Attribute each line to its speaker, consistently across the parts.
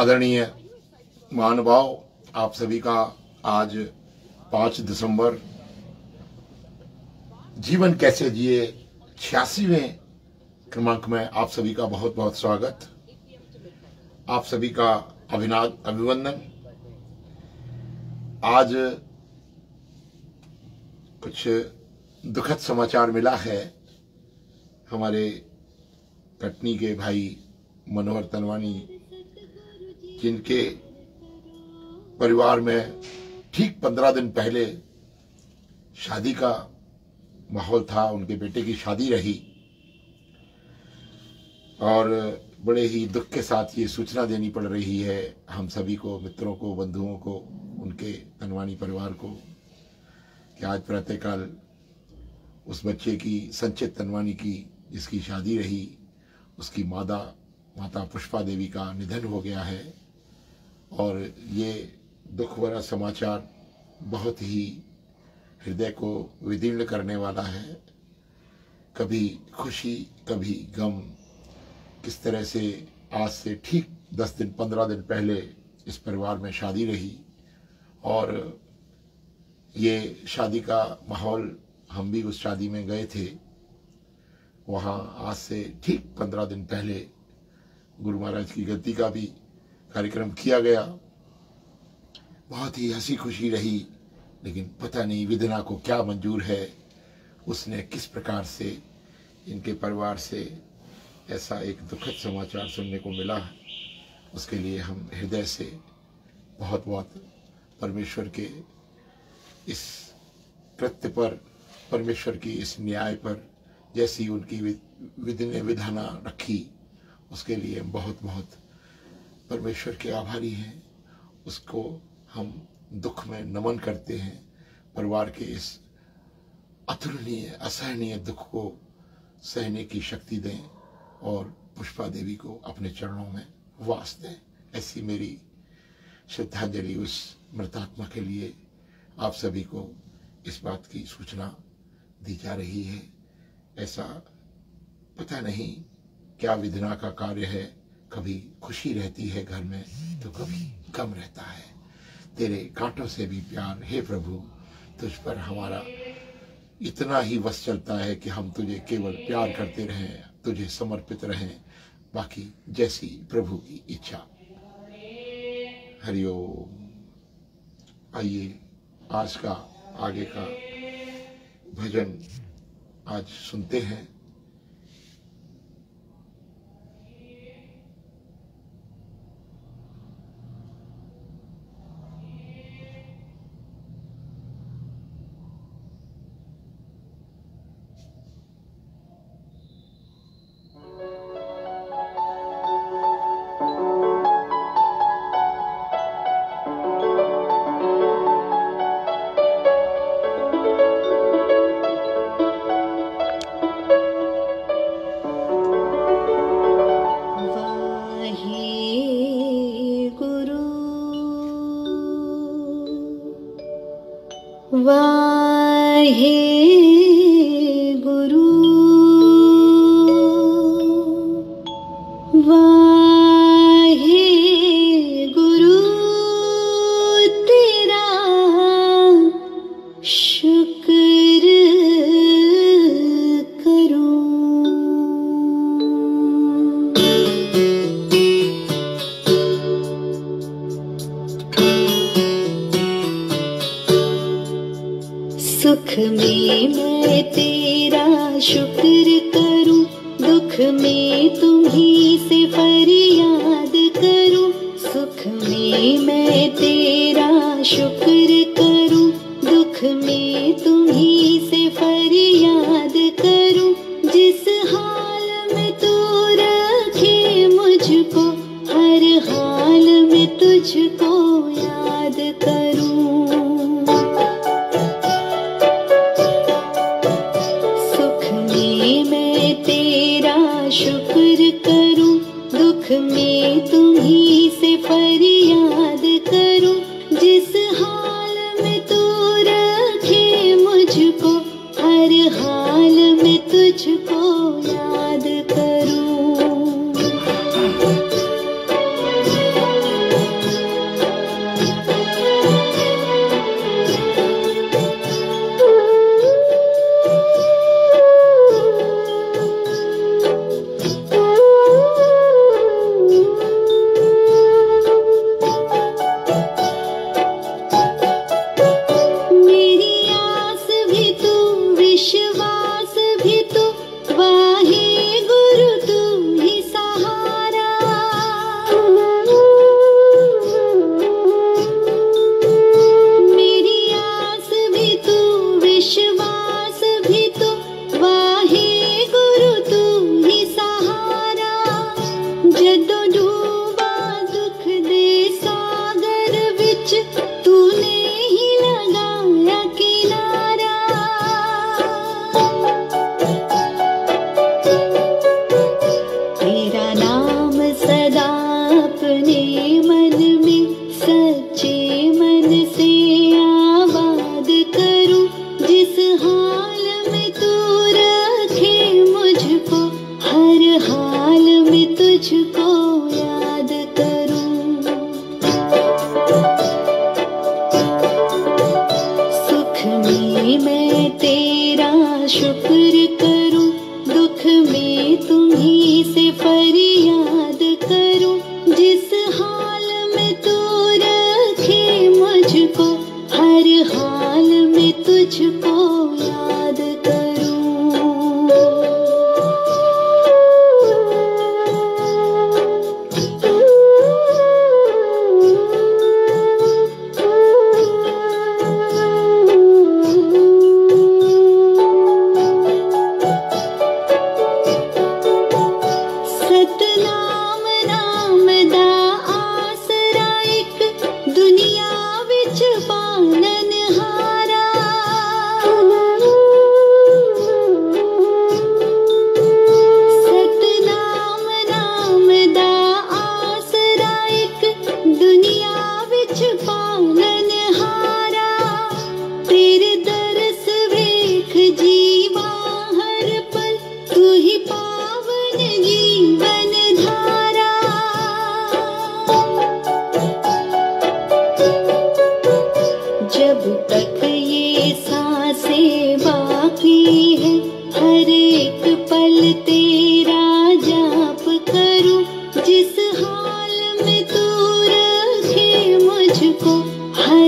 Speaker 1: आदरणीय महानुभाव, आप सभी का आज 5 दिसंबर जीवन कैसे जिए 86वें क्रमांक में आप सभी का बहुत बहुत स्वागत। आप सभी का अभिनंदन। आज कुछ दुखद समाचार मिला है। हमारे कटनी के भाई मनोहर तनवानी, जिनके परिवार में ठीक 15 दिन पहले शादी का माहौल था, उनके बेटे की शादी रही और बड़े ही दुख के साथ ये सूचना देनी पड़ रही है हम सभी को, मित्रों को, बंधुओं को, उनके तनवानी परिवार को, कि आज प्रातःकाल उस बच्चे की, संचित तनवानी की, जिसकी शादी रही, उसकी माता पुष्पा देवी का निधन हो गया है। और ये दुख भरा समाचार बहुत ही हृदय को विदीर्ण करने वाला है। कभी खुशी, कभी गम। किस तरह से आज से ठीक 10 दिन 15 दिन पहले इस परिवार में शादी रही और ये शादी का माहौल, हम भी उस शादी में गए थे। वहाँ आज से ठीक 15 दिन पहले गुरु महाराज की गद्दी का भी कार्यक्रम किया गया। बहुत ही हंसी खुशी रही, लेकिन पता नहीं विधना को क्या मंजूर है, उसने किस प्रकार से इनके परिवार से ऐसा एक दुखद समाचार सुनने को मिला। उसके लिए हम हृदय से बहुत बहुत परमेश्वर के इस कृत्य पर, परमेश्वर की इस न्याय पर, जैसी उनकी विधि ने विधाना रखी, उसके लिए बहुत बहुत परमेश्वर के आभारी हैं। उसको हम दुख में नमन करते हैं। परिवार के इस अतुलनीय, असहनीय दुख को सहने की शक्ति दें और पुष्पा देवी को अपने चरणों में वास दें। ऐसी मेरी श्रद्धांजलि उस मृतात्मा के लिए आप सभी को इस बात की सूचना दी जा रही है। ऐसा पता नहीं क्या विधना का कार्य है। कभी खुशी रहती है घर में तो कभी गम रहता है। तेरे कांटों से भी प्यार, हे प्रभु, तुझ पर हमारा इतना ही वश चलता है कि हम तुझे केवल प्यार करते रहें, तुझे समर्पित रहें, बाकी जैसी प्रभु की इच्छा। हरिओम। आइए आज का आगे का भजन आज सुनते हैं।
Speaker 2: वाहे गुरु, वाहे गुरु, तेरा शुक्र करूं। सुख में मैं तेरा शुक्र करूं, दुख में तुम्हीं से फरियाद करूं। सुख में मैं तेरा शुक्र करूं, दुख में तुम्हीं से फरियाद करूं। जिस हाल में तू रखे मुझको, हर हाल में तुझको याद करूं। शुक्र करूं, दुख में तुम्हीं से फरियाद करूं। जिस हाल में तू रखे मुझको, हर हाल में तुझको याद करूं।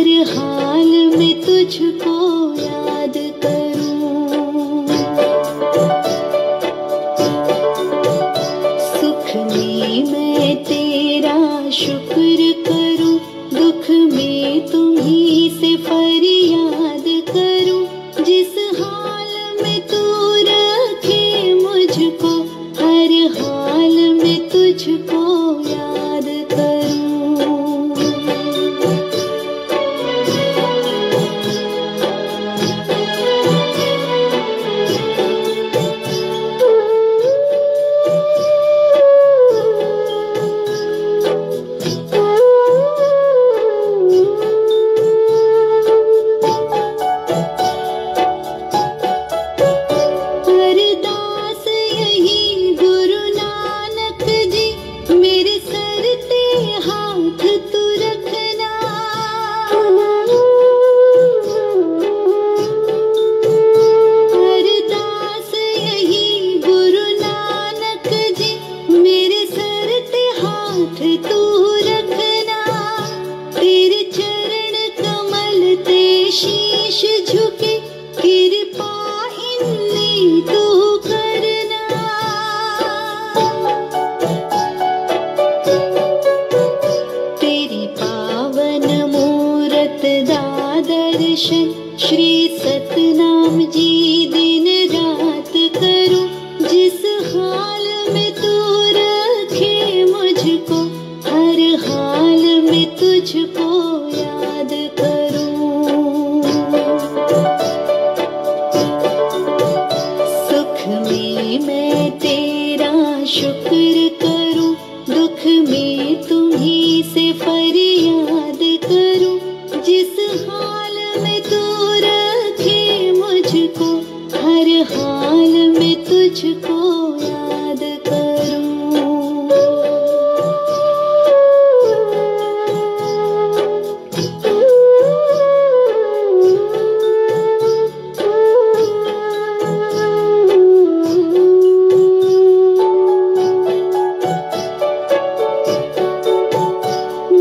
Speaker 2: हर हाल में तुझको याद करूं। सुख में मैं तेरा शुक्र करूं, दुख में तुम्हीं से फरियाद करूं। जिस हाल में तू रखे मुझको, हर हाल में तुझको याद करूं। अरदास यही गुरु नानक जी, मेरे सर पे हाथ तू रखना। अरदास यही गुरु नानक जी, मेरे सर पे हाथ तू रखना। तेरे चरण कमल ते शीश झुके, कृपा इन्हीं तू करना। तेरी पावन मूरत दा दर्शन, श्री सतनाम जी दिन रात करूं। जिस हाल में तू रखे मुझको, हर हाल में तुझको याद करूं। सुख में मैं तेरा शुक्र करूं, दुख में तुम्हीं से फरियाद करूं। जिस हाल में तू रखे मुझको, हर हाल में तुझको याद करूं।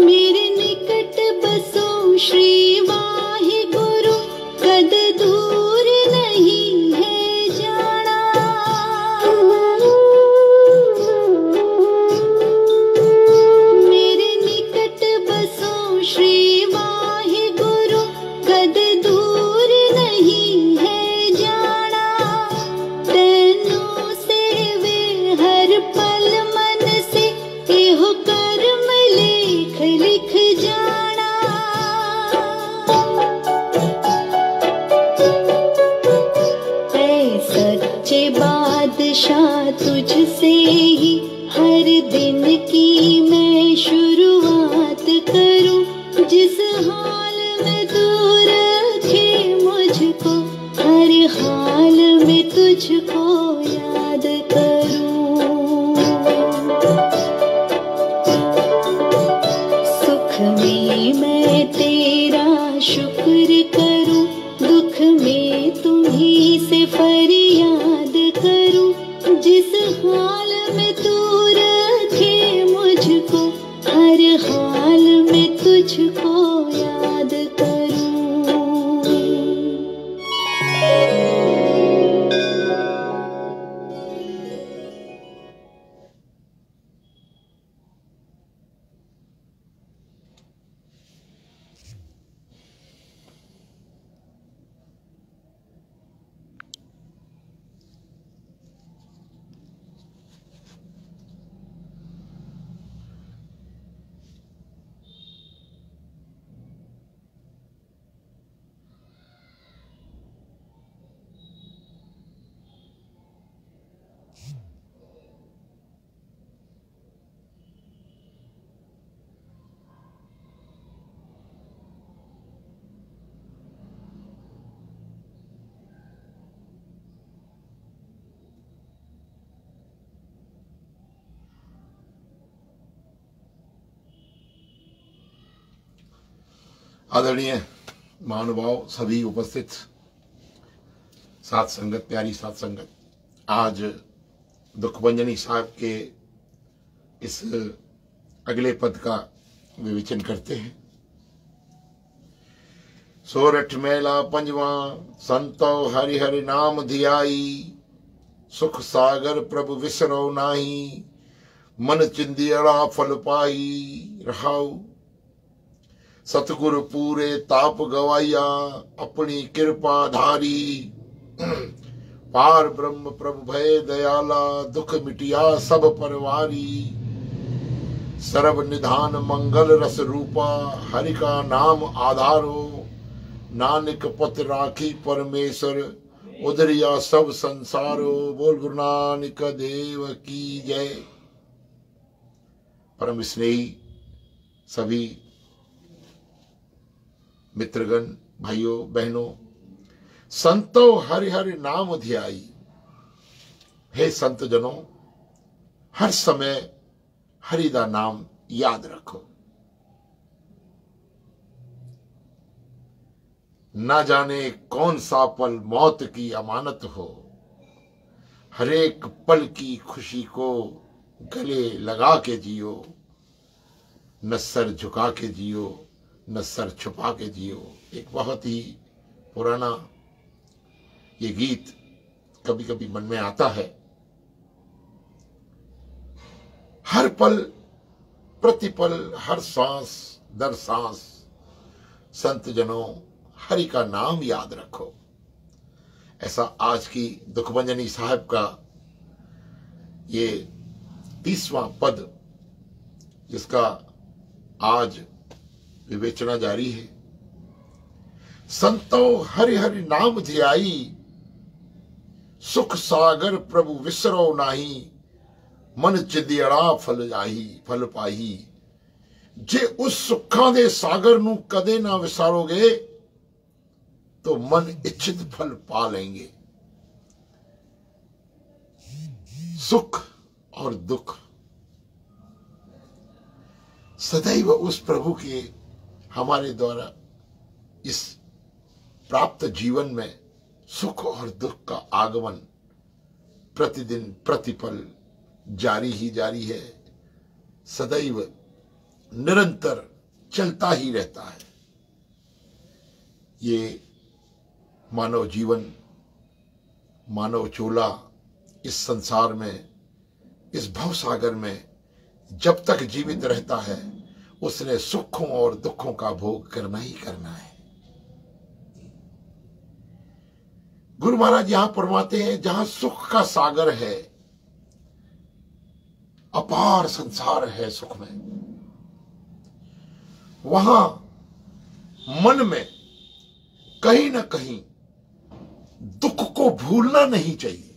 Speaker 2: मेरे निकट बसो श्री वाहे गुरु, कद दूर नहीं है जाना। मेरे निकट बसो श्री वाहे गुरु, कद दूर नहीं है जाना। तैनों सेवे हर पल मन से, एहो कर्म लेख लिख जाना। ऐ सच्चे बादशाह तुझसे ही हर दिन की मैं शुरुआत करूं। जिस हाल में तू रखे मुझको, हर हाल में तुझको याद करूं। सुख में मैं तेरा शुक्र करूं, दुख में तुम्हीं से फरियाद करूं। जिस हाल में तू रखे मुझको, हर हाल में तुझको याद करूं।
Speaker 1: आदरणीय महानुभाव, सभी उपस्थित साथ संगत, प्यारी साथ संगत, आज दुखभंजनी साहब के इस अगले पद का विवेचन करते हैं। सोरठ मेला पंजवा, संतो हरि हरि नाम धियाई, सुख सागर प्रभु विसरो नाही, मन चिंदियड़ा फल पाई रहाऊ। सतगुरु पूरे ताप गवाइया, अपनी कृपा धारी, पार ब्रह्म प्रभु भय दयाला, दुख मिटिया सब परवारी। सर्व निधान मंगल रस रूपा, हरि का नाम आधारो, नानक पत राखी परमेश्वर, उधरिया सब संसारो। बोल गुरु नानक देव की जय। परम स्नेही सभी मित्रगण, भाइयों बहनों, संतो हरि हरि नाम ध्याई। हे संत जनों, हर समय हरि दा नाम याद रखो। ना जाने कौन सा पल मौत की अमानत हो, हरेक पल की खुशी को गले लगा के जियो। न सर झुका के जियो, न सर छुपा के जियो। एक बहुत ही पुराना ये गीत कभी कभी मन में आता है। हर पल प्रतिपल, हर सांस दर सांस, संत जनों हरि का नाम याद रखो। ऐसा आज की दुखभंजनी साहब का ये 30वां पद, जिसका आज विवेचना जारी है। संतो हरि हरि नाम ध्याई, सुख सागर प्रभु विसरो नाही, मन चिदियड़ा फल पाही। जे उस सुखां दे सागर नू कदे ना विसारोगे तो मन इच्छित फल पा लेंगे। सुख और दुख सदैव उस प्रभु के हमारे द्वारा इस प्राप्त जीवन में सुख और दुख का आगमन प्रतिदिन प्रतिपल जारी ही जारी है, सदैव निरंतर चलता ही रहता है। ये मानव जीवन, मानव चोला इस संसार में, इस भवसागर में जब तक जीवित रहता है उसने सुखों और दुखों का भोग करना ही करना है। गुरु महाराज यहां फरमाते हैं, जहां सुख का सागर है, अपार संसार है सुख में, वहां मन में कहीं ना कहीं दुख को भूलना नहीं चाहिए।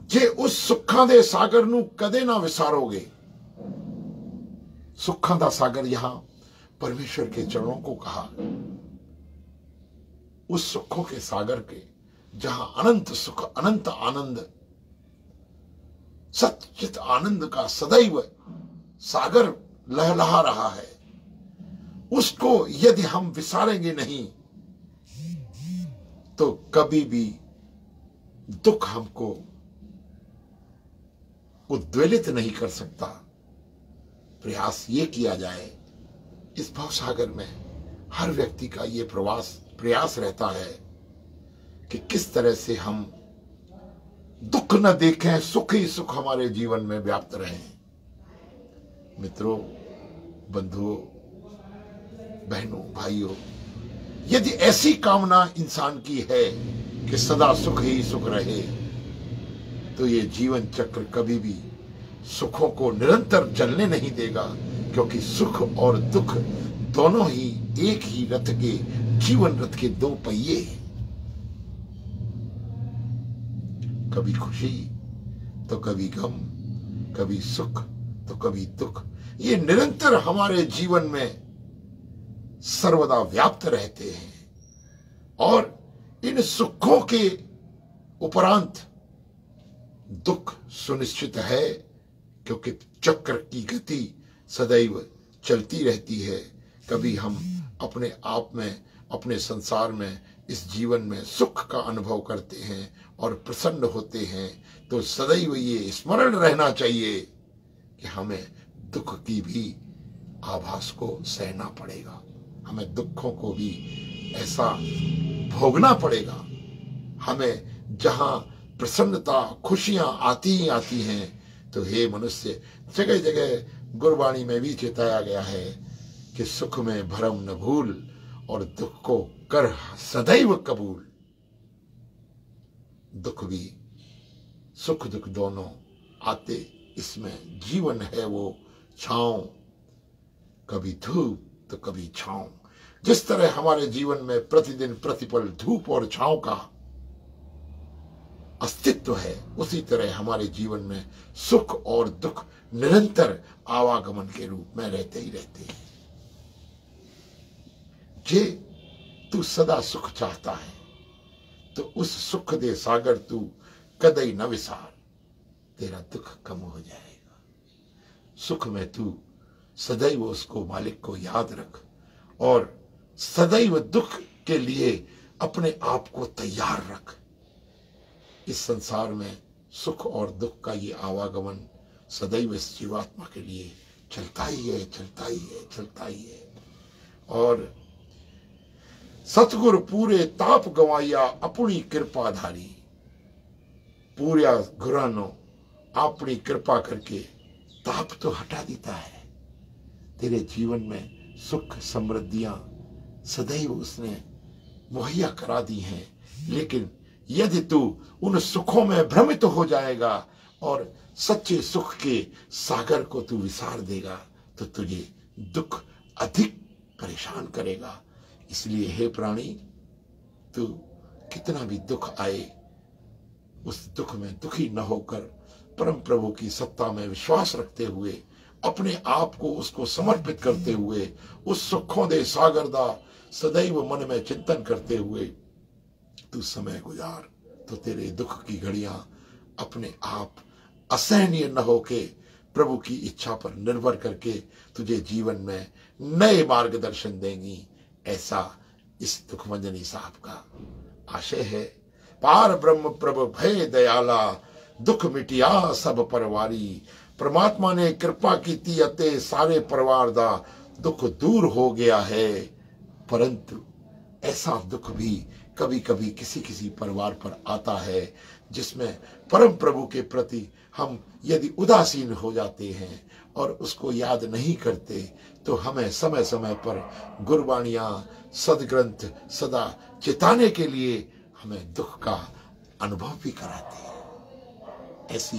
Speaker 1: जे उस सुखां दे सागर नू कदे ना विसारोगे। सुखां दा सागर यहां परमेश्वर के चरणों को कहा, उस सुखों के सागर के जहां अनंत सुख, अनंत आनंद, सच्चित आनंद का सदैव सागर लहलहा रहा है, उसको यदि हम विसारेंगे नहीं तो कभी भी दुख हमको उद्वेलित नहीं कर सकता। प्रयास ये किया जाए, इस भवसागर में हर व्यक्ति का ये प्रयास रहता है कि किस तरह से हम दुख न देखें, सुख ही सुख हमारे जीवन में व्याप्त रहें। मित्रों, बंधुओं, बहनों, भाइयों, यदि ऐसी कामना इंसान की है कि सदा सुख ही सुख रहे, तो ये जीवन चक्र कभी भी सुखों को निरंतर चलने नहीं देगा, क्योंकि सुख और दुख दोनों ही एक ही रथ के, जीवन रथ के दो पहिए हैं। कभी खुशी तो कभी गम, कभी सुख तो कभी दुख, ये निरंतर हमारे जीवन में सर्वदा व्याप्त रहते हैं। और इन सुखों के उपरांत दुख सुनिश्चित है, क्योंकि चक्र की गति सदैव चलती रहती है। कभी हम अपने आप में, अपने संसार में, इस जीवन में सुख का अनुभव करते हैं और प्रसन्न होते हैं, तो सदैव ये स्मरण रहना चाहिए कि हमें दुख की भी आभास को सहना पड़ेगा, हमें दुखों को भी ऐसा भोगना पड़ेगा। हमें जहां प्रसन्नता खुशियां आती ही आती हैं, तो हे मनुष्य, जगह जगह गुरबाणी में भी चेताया गया है कि सुख में भरम न भूल और दुख को कर सदैव कबूल। दुख भी, सुख दुख दोनों आते इसमें, जीवन है वो छांव, कभी धूप तो कभी छांव। जिस तरह हमारे जीवन में प्रतिदिन प्रतिपल धूप और छांव का अस्तित्व है, उसी तरह हमारे जीवन में सुख और दुख निरंतर आवागमन के रूप में रहते ही रहते हैं। जे तू सदा सुख चाहता है तो उस सुख दे सागर तू कदई न विसार, तेरा दुख कम हो जाएगा। सुख में तू सदैव उसको, मालिक को याद रख और सदैव दुख के लिए अपने आप को तैयार रख। इस संसार में सुख और दुख का ये आवागमन सदैव इस जीवात्मा के लिए चलता ही है, चलता ही है, चलता ही है। और सतगुर पूरे ताप गवाइया अपनी कृपाधारी, पूरा गुरानो अपनी कृपा करके ताप तो हटा देता है। तेरे जीवन में सुख समृद्धियां सदैव उसने मुहैया करा दी हैं, लेकिन यदि तू उन सुखों में भ्रमित हो जाएगा और सच्चे सुख के सागर को तू विसार देगा, तो तुझे दुख अधिक परेशान करेगा। इसलिए हे प्राणी, तू कितना भी दुख आए, उस दुख में दुखी न होकर परम प्रभु की सत्ता में विश्वास रखते हुए, अपने आप को उसको समर्पित करते हुए, उस सुखों दे सागर दा सदैव मन में चिंतन करते हुए तू समय गुजार, तो तेरे दुख की घड़ियां अपने आप असहनीय न होके प्रभु की इच्छा पर निर्भर करके तुझे जीवन में नए मार्गदर्शन देंगी। ऐसा इस दुखमंजनी साहब का आशय है। पार ब्रह्म प्रभु भय दयाला, दुख मिटिया सब परवारी। परमात्मा ने कृपा की ती अते सारे परिवार दा दुख दूर हो गया है। परंतु ऐसा दुख भी कभी कभी किसी किसी परिवार पर आता है जिसमें परम प्रभु के प्रति हम यदि उदासीन हो जाते हैं और उसको याद नहीं करते, तो हमें समय समय पर गुरबाणियां, सदग्रंथ सदा चिताने के लिए हमें दुख का अनुभव भी कराते हैं। ऐसी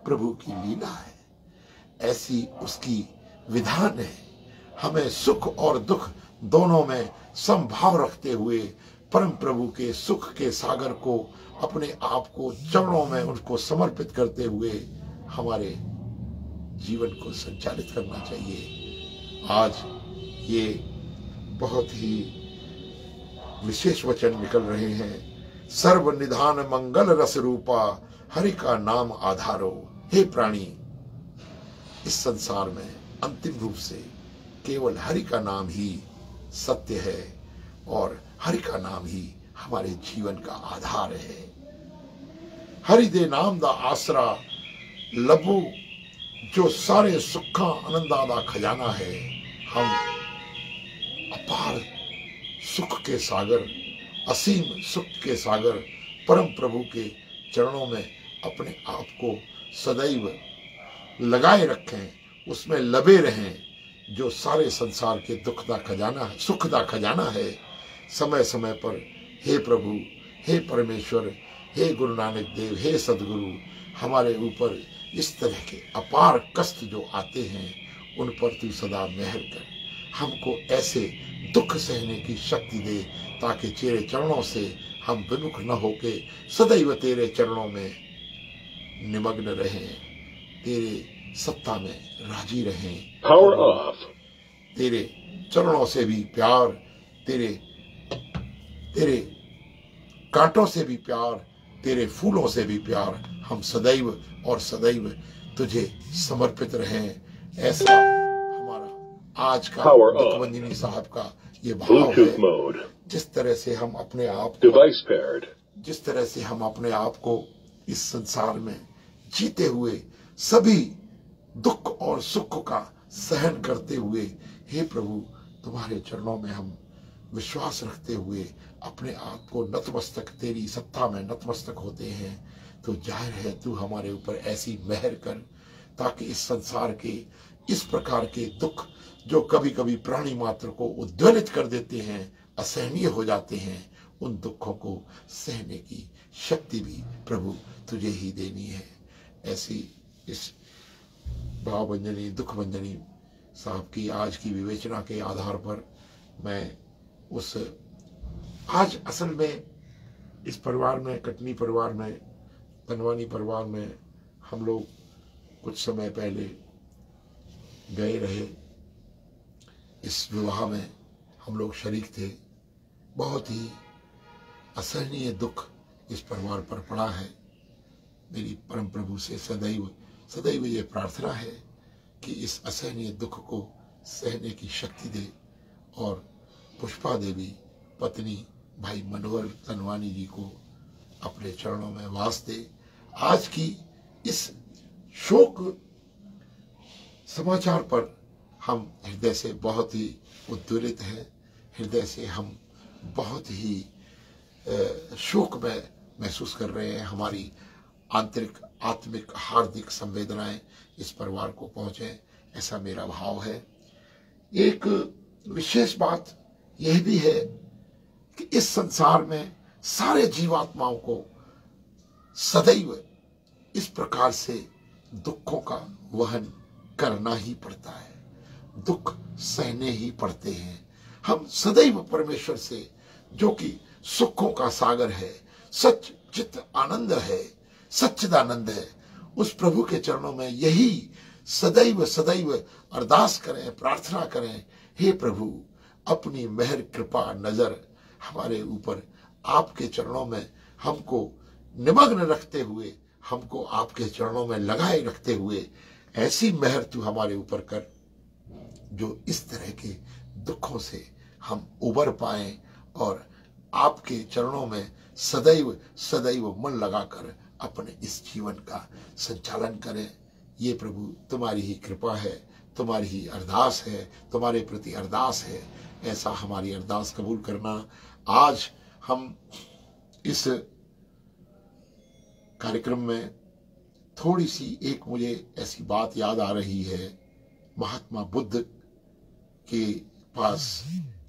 Speaker 1: प्रभु की लीला है, ऐसी उसकी विधान है। हमें सुख और दुख दोनों में समभाव रखते हुए परम प्रभु के सुख के सागर को, अपने आप को चरणों में उनको समर्पित करते हुए हमारे जीवन को संचालित करना चाहिए। आज ये बहुत ही विशेष वचन निकल रहे हैं। सर्व निधान मंगल रस रूपा, हरि का नाम आधारो। हे प्राणी, इस संसार में अंतिम रूप से केवल हरि का नाम ही सत्य है और हरि का नाम ही हमारे जीवन का आधार है। हरि दे नाम दा आसरा लभो, जो सारे सुखा आनंदा दा खजाना है। हम अपार सुख के सागर, असीम सुख के सागर परम प्रभु के चरणों में अपने आप को सदैव लगाए रखें, उसमें लबे रहें। जो सारे संसार के दुख दा खजाना है, सुख दा खजाना है। समय समय पर हे प्रभु, हे परमेश्वर, हे गुरु नानक देव, हे सदगुरु, हमारे ऊपर इस तरह के अपार कष्ट जो आते हैं उन पर तू सदा मेहर कर। हमको ऐसे दुख सहने की शक्ति दे ताकि तेरे चरणों से हम विमुख न होके सदैव तेरे चरणों में निमग्न रहें, तेरे सत्ता में राजी रहें।
Speaker 3: Power off.
Speaker 1: तेरे चरणों से भी प्यार, तेरे कांटों से भी प्यार, तेरे फूलों से भी प्यार, हम सदैव और सदैव तुझे समर्पित रहें। ऐसा हमारा आज का दुखमंजनी साहब का ये भाव है। जिस तरह से हम अपने आप को, जिस तरह से हम अपने आप को इस संसार में जीते हुए सभी दुख और सुख का सहन करते हुए हे प्रभु तुम्हारे चरणों में हम विश्वास रखते हुए अपने आप को नतमस्तक तेरी सत्ता में नतमस्तक होते हैं। तो जाहिर है तू हमारे ऊपर ऐसी मेहर कर ताकि इस संसार के इस प्रकार के दुख जो कभी कभी प्राणी मात्र को उद्वेलित कर देते हैं, असहनीय हो जाते हैं, उन दुखों को सहने की शक्ति भी प्रभु तुझे ही देनी है। ऐसी इस भावभंजनी दुख भंजनी साहब की आज की विवेचना के आधार पर मैं उस आज असल में इस परिवार में, कटनी परिवार में, तनवानी परिवार में हम लोग कुछ समय पहले गए रहे। इस विवाह में हम लोग शरीक थे। बहुत ही असहनीय दुख इस परिवार पर पड़ा है। मेरी परम प्रभु से सदैव सदैव ये प्रार्थना है कि इस असहनीय दुख को सहने की शक्ति दे और पुष्पा देवी पत्नी भाई मनोहर तनवानी जी को अपने चरणों में वास दे। आज की इस शोक समाचार पर हम हृदय से बहुत ही उद्वेलित हैं। हृदय से हम बहुत ही शोक में महसूस कर रहे हैं। हमारी आंतरिक आत्मिक हार्दिक संवेदनाएं इस परिवार को पहुंचे, ऐसा मेरा भाव है। एक विशेष बात यह भी है कि इस संसार में सारे जीवात्माओं को सदैव इस प्रकार से दुखों का वहन करना ही पड़ता है, दुख सहने ही पड़ते हैं। हम सदैव परमेश्वर से, जो कि सुखों का सागर है, सच चित आनंद है, सच्चिदानंद है, उस प्रभु के चरणों में यही सदैव सदैव अरदास करें, प्रार्थना करें, हे प्रभु अपनी मेहर कृपा नजर हमारे ऊपर आपके चरणों में हमको निमग्न रखते हुए, हमको आपके चरणों में लगाए रखते हुए ऐसी मेहर तू हमारे ऊपर कर जो इस तरह के दुखों से हम उबर पाएं और आपके चरणों में सदैव सदैव मन लगाकर अपने इस जीवन का संचालन करें। ये प्रभु तुम्हारी ही कृपा है, तुम्हारी ही अरदास है, तुम्हारे प्रति अरदास है। ऐसा हमारी अरदास कबूल करना। आज हम इस कार्यक्रम में थोड़ी सी एक मुझे ऐसी बात याद आ रही है। महात्मा बुद्ध के पास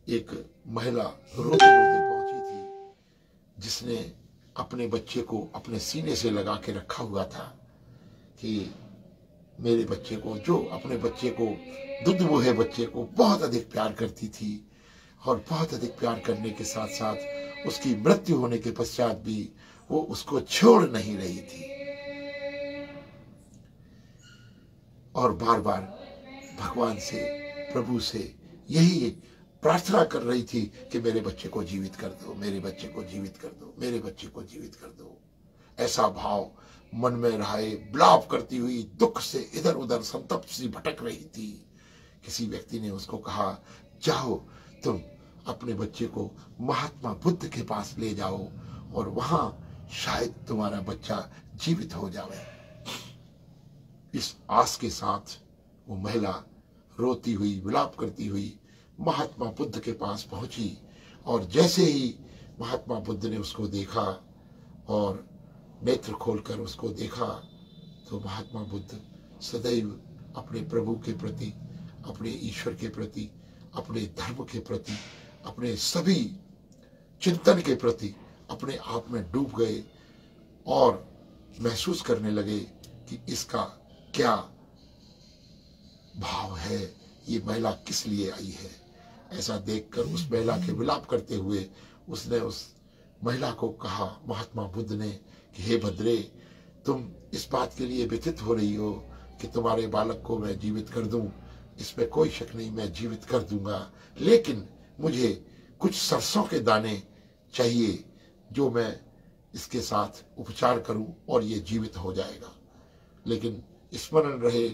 Speaker 1: एक महिला रोते रोते पहुंची थी, जिसने अपने बच्चे को अपने सीने से लगा के रखा हुआ था कि मेरे बच्चे को, जो अपने बच्चे को, दुध बोहे बच्चे को बहुत अधिक प्यार करती थी और बहुत अधिक प्यार करने के साथ साथ उसकी मृत्यु होने के पश्चात भी वो उसको छोड़ नहीं रही थी और बार बार भगवान से, प्रभु से यही प्रार्थना कर रही थी कि मेरे बच्चे को जीवित कर दो, मेरे बच्चे को जीवित कर दो, मेरे बच्चे को जीवित कर दो। ऐसा भाव मन में रहे, विलाप करती हुई दुख से इधर उधर संतप्त सी भटक रही थी। किसी व्यक्ति ने उसको कहा, जाओ तुम अपने बच्चे को महात्मा बुद्ध के पास ले जाओ और वहां शायद तुम्हारा बच्चा जीवित हो जाए। इस आस के साथ वो महिला रोती हुई, विलाप करती हुई महात्मा बुद्ध के पास पहुंची और जैसे ही महात्मा बुद्ध ने उसको देखा और नेत्र खोलकर उसको देखा, तो महात्मा बुद्ध सदैव अपने प्रभु के प्रति, अपने ईश्वर के प्रति, अपने धर्म के प्रति, अपने सभी चिंतन के प्रति अपने आप में डूब गए और महसूस करने लगे कि इसका क्या भाव है, ये महिला किस लिए आई है। ऐसा देखकर उस महिला के विलाप करते हुए उसने उस महिला को कहा, महात्मा बुद्ध ने, कि हे भद्रे, तुम इस बात के लिए व्यथित हो रही हो कि तुम्हारे बालक को मैं जीवित कर दूं, इसमें कोई शक नहीं, मैं जीवित कर दूंगा, लेकिन मुझे कुछ सरसों के दाने चाहिए जो मैं इसके साथ उपचार करूं और ये जीवित हो जाएगा। लेकिन स्मरण रहे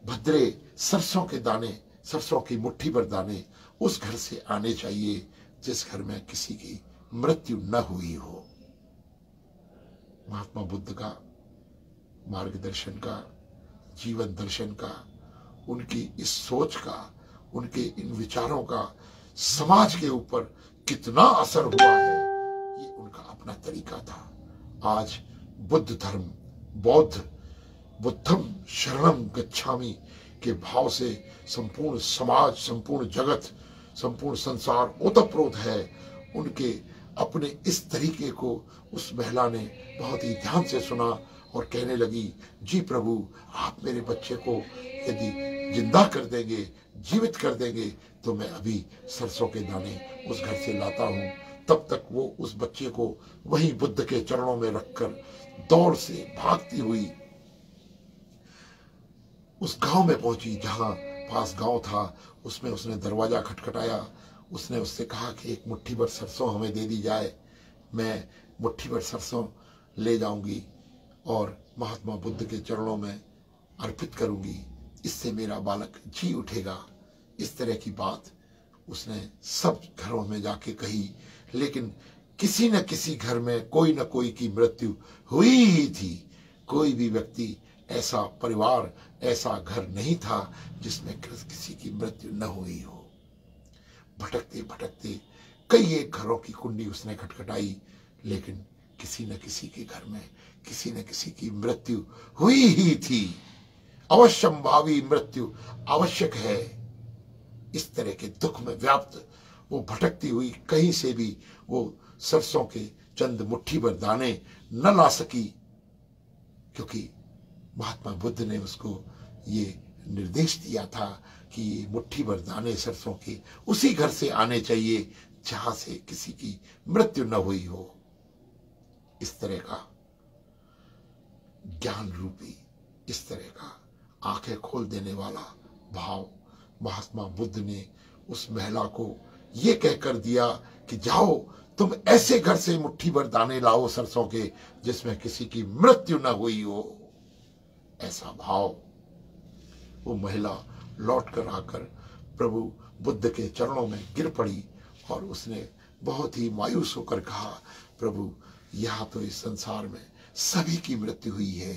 Speaker 1: भद्रे, सरसों के दाने, सरसों की मुट्ठी भर दाने उस घर से आने चाहिए जिस घर में किसी की मृत्यु न हुई हो। महात्मा बुद्ध का मार्गदर्शन का जीवन दर्शन का, उनकी इस सोच का, उनके इन विचारों का समाज के ऊपर कितना असर हुआ है, ये उनका अपना तरीका था। आज बुद्ध धर्म, बौद्ध, बुद्धम शरणम गच्छामि के भाव से संपूर्ण समाज, संपूर्ण जगत, संपूर्ण संसार ओतप्रोत है। उनके अपने इस तरीके को उस महिला ने बहुत ही ध्यान से सुना और कहने लगी, जी प्रभु, आप मेरे बच्चे को यदि जिंदा कर देंगे, जीवित कर देंगे, तो मैं अभी सरसों के दाने उस घर से लाता हूं। तब तक वो उस बच्चे को वहीं बुद्ध के चरणों में रखकर दौड़ से भागती हुई उस गांव में पहुंची, जहां पास गांव था। उसमें उसने दरवाजा खटखटाया। उसने उससे कहा कि एक मुट्ठी भर सरसों हमें दे दी जाए, मैं मुट्ठी भर सरसों ले जाऊंगी और महात्मा बुद्ध के चरणों में अर्पित करूंगी, इससे मेरा बालक जी उठेगा। इस तरह की बात उसने सब घरों में जाके कही, लेकिन किसी न किसी घर में कोई न कोई की मृत्यु हुई ही थी। कोई भी व्यक्ति, ऐसा परिवार, ऐसा घर नहीं था जिसमें किसी की मृत्यु न हुई हो। भटकते भटकते कई एक घरों की कुंडी उसने खटखटाई, लेकिन किसी न किसी के घर में किसी न किसी की मृत्यु हुई ही थी। अवश्यंभावी मृत्यु आवश्यक है। इस तरह के दुख में व्याप्त वो भटकती हुई कहीं से भी वो सरसों के चंद मुट्ठी भर दाने न ला सकी, क्योंकि महात्मा बुद्ध ने उसको ये निर्देश दिया था कि ये मुट्ठी भर दाने सरसों के उसी घर से आने चाहिए जहां से किसी की मृत्यु न हुई हो। इस तरह का ज्ञान रूपी, इस तरह का आंखें खोल देने वाला भाव महात्मा बुद्ध ने उस महिला को ये कहकर दिया कि जाओ, तुम ऐसे घर से मुट्ठी भर दाने लाओ सरसों के जिसमें किसी की मृत्यु न हुई हो। ऐसा भाव। वो महिला लौट कर आकर प्रभु बुद्ध के चरणों में गिर पड़ी और उसने बहुत ही मायूस होकर कहा, प्रभु, यहां तो इस संसार में सभी की मृत्यु हुई है।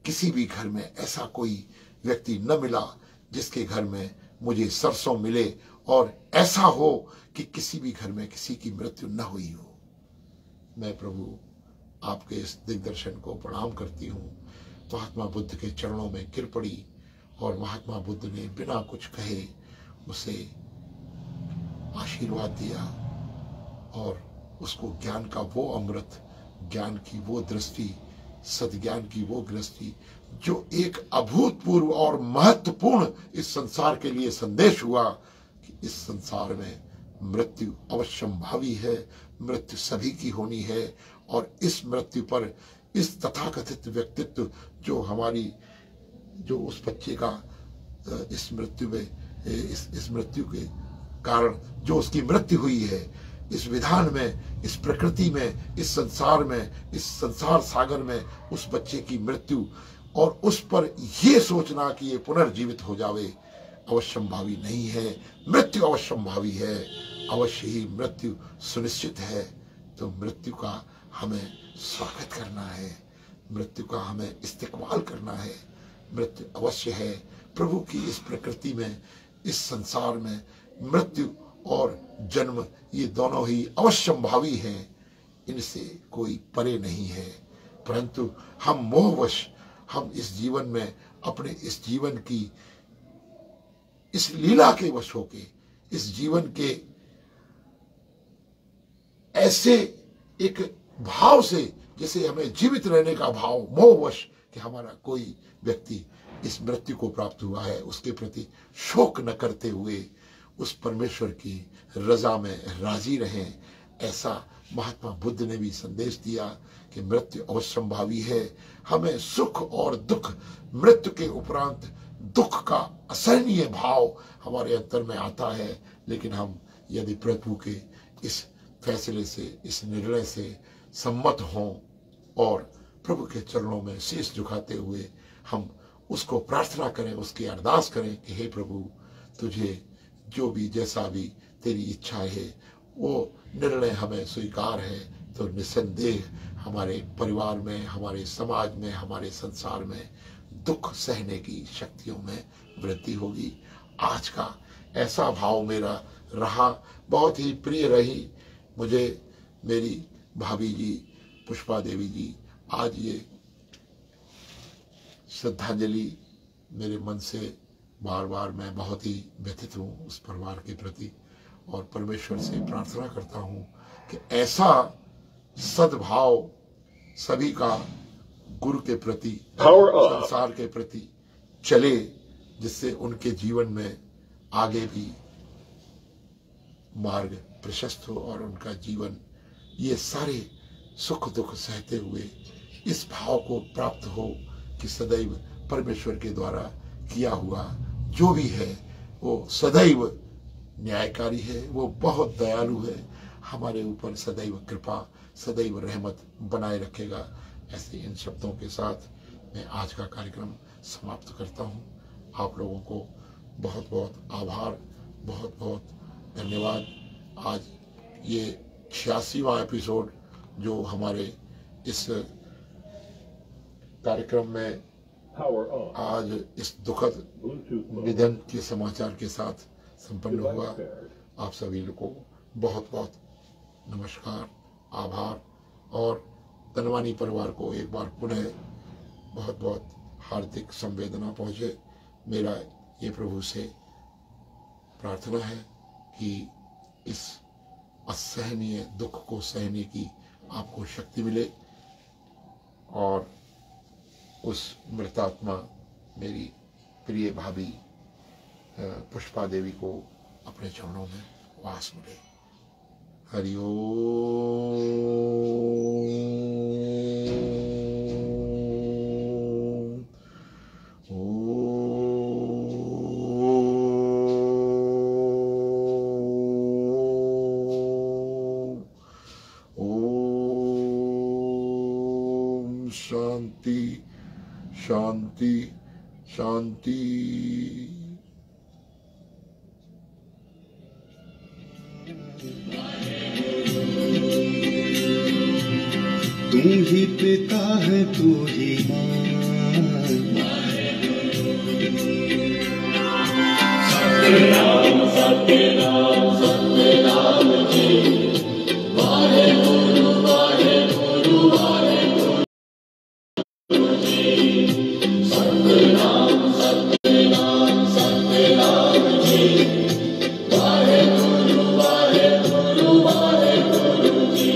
Speaker 1: किसी भी घर में ऐसा कोई व्यक्ति न मिला जिसके घर में मुझे सरसों मिले और ऐसा हो कि किसी भी घर में किसी की मृत्यु न हुई हो। मैं प्रभु आपके इस दिग्दर्शन को प्रणाम करती हूँ। महात्मा बुद्ध के चरणों में गिर पड़ी और महात्मा बुद्ध ने बिना कुछ कहे उसे आशीर्वाद दिया और उसको ज्ञान का वो अमृत, ज्ञान की वो दृष्टि, सद्ज्ञान की वो दृष्टि जो एक अभूतपूर्व और महत्वपूर्ण इस संसार के लिए संदेश हुआ कि इस संसार में मृत्यु अवश्यंभावी है, मृत्यु सभी की होनी है। और इस मृत्यु पर इस तथाकथित व्यक्तित्व जो हमारी, जो उस बच्चे का इस मृत्यु में, इस मृत्यु के कारण जो उसकी मृत्यु हुई है, इस विधान में, इस प्रकृति में, इस संसार में, इस संसार सागर में उस बच्चे की मृत्यु और उस पर यह सोचना कि ये पुनर्जीवित हो जावे अवश्यंभावी नहीं है। मृत्यु अवश्यंभावी है, अवश्य ही मृत्यु सुनिश्चित है। तो मृत्यु का हमें स्वागत करना है, मृत्यु का हमें इस्तेकबाल करना है। मृत्यु अवश्य है। प्रभु की इस प्रकृति में, इस संसार में मृत्यु और जन्म ये दोनों ही अवश्यंभावी हैं, इनसे कोई परे नहीं है। परंतु हम मोहवश, हम इस जीवन में अपने इस जीवन की इस लीला के वश होके, इस जीवन के ऐसे एक भाव से जैसे हमें जीवित रहने का भाव, मोहवश कि हमारा कोई व्यक्ति इस मृत्यु को प्राप्त हुआ है उसके प्रति शोक न करते हुए उस परमेश्वर की रजा में राजी रहें। ऐसा महात्मा बुद्ध ने भी संदेश दिया कि मृत्यु अवश्यंभावी है। हमें सुख और दुख, मृत्यु के उपरांत दुख का असहनीय भाव हमारे अंतर में आता है, लेकिन हम यदि प्रभु के इस फैसले से, इस निर्णय से सम्मत हों और प्रभु के चरणों में शीश झुकाते हुए हम उसको प्रार्थना करें, उसकी अरदास करें कि हे प्रभु, तुझे जो भी जैसा भी तेरी इच्छा है वो निर्णय हमें स्वीकार है, तो निसंदेह हमारे परिवार में, हमारे समाज में, हमारे संसार में दुख सहने की शक्तियों में वृद्धि होगी। आज का ऐसा भाव मेरा रहा, बहुत ही प्रिय रही मुझे मेरी भाभी जी पुष्पा देवी जी। आज ये श्रद्धांजलि मेरे मन से बार बार मैं बहुत ही व्यथित हूँ उस परिवार के प्रति, और परमेश्वर से प्रार्थना करता हूँ कि ऐसा सद्भाव सभी का गुरु के प्रति, संसार के प्रति चले, जिससे उनके जीवन में आगे भी मार्ग प्रशस्त हो और उनका जीवन ये सारे सुख दुख सहते हुए इस भाव को प्राप्त हो कि सदैव परमेश्वर के द्वारा किया हुआ जो भी है वो सदैव न्यायकारी है, वो बहुत दयालु है, हमारे ऊपर सदैव कृपा सदैव रहमत बनाए रखेगा। ऐसे इन शब्दों के साथ मैं आज का कार्यक्रम समाप्त करता हूँ। आप लोगों को बहुत बहुत आभार, बहुत बहुत धन्यवाद। आज ये 86वां एपिसोड जो हमारे इस कार्यक्रम में आज इस दुखद निधन के समाचार के साथ संपन्न हुआ। आप सभी लोगों को बहुत बहुत नमस्कार, आभार, और तनवानी परिवार को एक बार पुनः बहुत बहुत हार्दिक संवेदना पहुँचे। मेरा ये प्रभु से प्रार्थना है कि इस असहनीय दुख को सहने की आपको शक्ति मिले और उस मृतात्मा मेरी प्रिय भाभी पुष्पा देवी को अपने चरणों में वास मिले। हरि ओम। शांति शांति शांति।
Speaker 3: तू ही पिता है, तू ही माँ, सत्यनाम सत्यनाम सत्यनाम जी, वाहे गुरु वाहे गुरु वाहे गुरु जी, सत्यनाम सत्यनाम सत्यनाम जी, वाहे गुरु वाहे गुरु वाहे गुरु जी।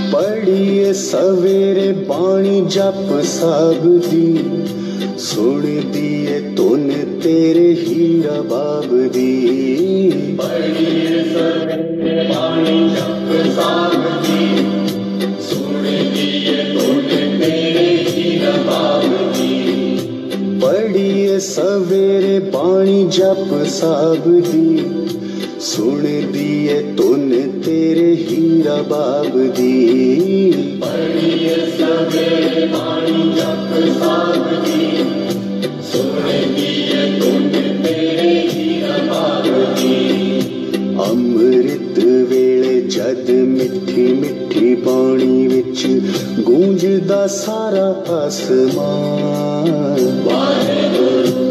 Speaker 3: पढ़िए सवेरे बाणी जप सागदी, सुन दिए तूने तेरे हीरा बागदी। पढ़िए सवेरे बाणी जप सागदी, सुन दिए तूने तेरे हीरा बागदी। पढ़िए सवेरे बाणी जप सागदी, सुन दिए तूने तेरे हीरा बागदी। पढ़िए सवेरे बाणी जप सागदी, सुन दिए तूने तेरे हीरा बागदी। अमृत वेले जद मिठी मिठी बाणी विच गूंजदा सारा आसमान। वाहेगुरु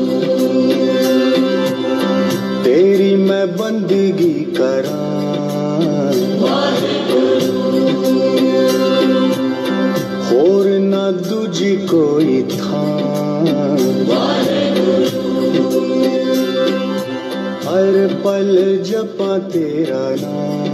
Speaker 3: तेरी मैं बंदगी करां, होर ना दूजी कोई थां। हर पल जपा तेरा नाम।